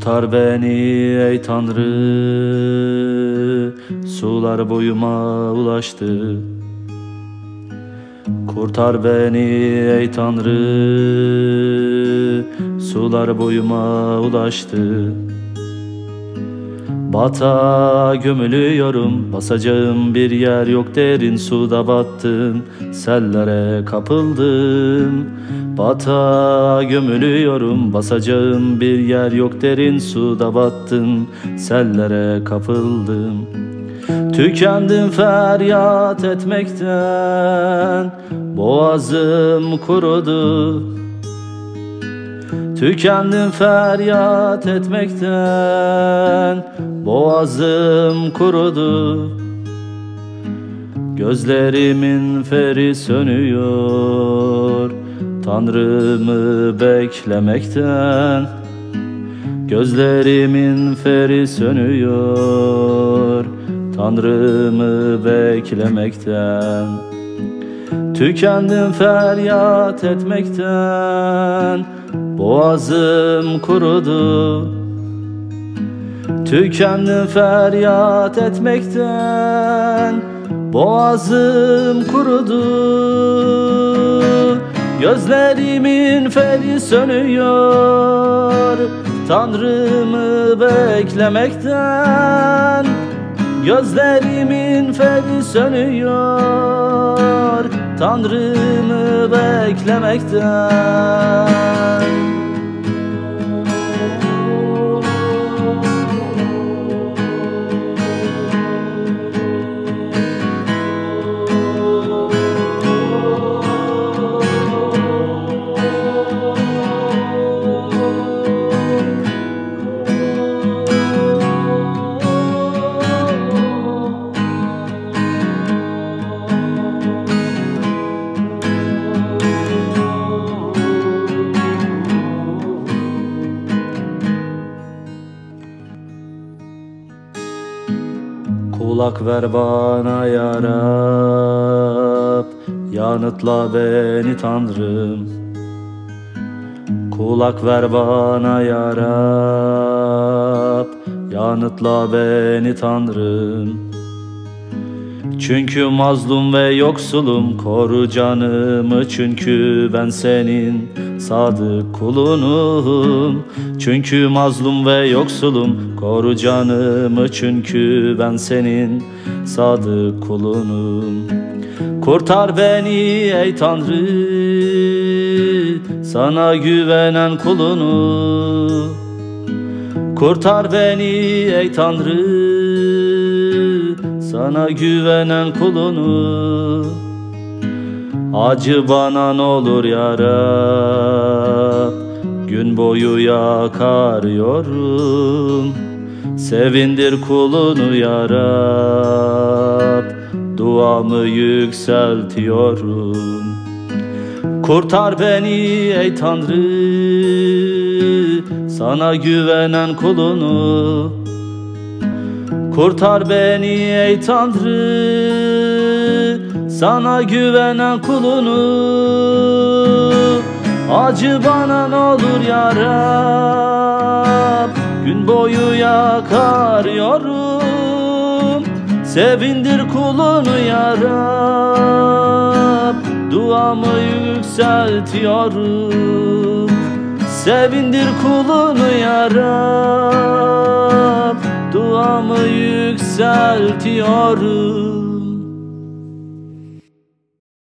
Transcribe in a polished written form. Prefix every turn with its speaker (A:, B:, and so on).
A: Kurtar beni ey Tanrı, sular boyuma ulaştı. Kurtar beni ey Tanrı, sular boyuma ulaştı. Batağa gömülüyorum, basacağım bir yer yok, derin suda battım, sellere kapıldım. Batağa gömülüyorum, basacağım bir yer yok, derin suda battım, sellere kapıldım. Tükendim feryat etmekten, boğazım kurudu. Tükendim feryat etmekten, boğazım kurudu. Gözlerimin feri sönüyor, Tanrımı beklemekten. Gözlerimin feri sönüyor, Tanrımı beklemekten. Tükendim feryat etmekten, boğazım kurudu. Tükendim feryat etmekten, boğazım kurudu. Gözlerimin feri sönüyor, Tanrımı beklemekten. Gözlerimin feri sönüyor, Tanrımı beklemekten. Kulak ver bana ya Rab, yanıtla beni Tanrım. Kulak ver bana ya Rab, yanıtla beni Tanrım. Çünkü mazlum ve yoksulum, koru canımı, çünkü ben senin sadık kulunum. Çünkü mazlum ve yoksulum, koru canımı, çünkü ben senin sadık kulunum. Kurtar beni ey Tanrı, sana güvenen kulunu. Kurtar beni ey Tanrı, sana güvenen kulunu. Acı bana n'olur ya Rab, gün boyu yakarıyorum. Sevindir kulunu ya Rab, duamı yükseltiyorum. Kurtar beni ey Tanrı, sana güvenen kulunu. Kurtar beni ey Tanrı, sana güvenen kulunu. Acı bana n'olur ya Rab, gün boyu yakarıyorum. Sevindir kulunu ya Rab, duamı yükseltiyorum. Sevindir kulunu ya Rab, duamı yükseltiyorum.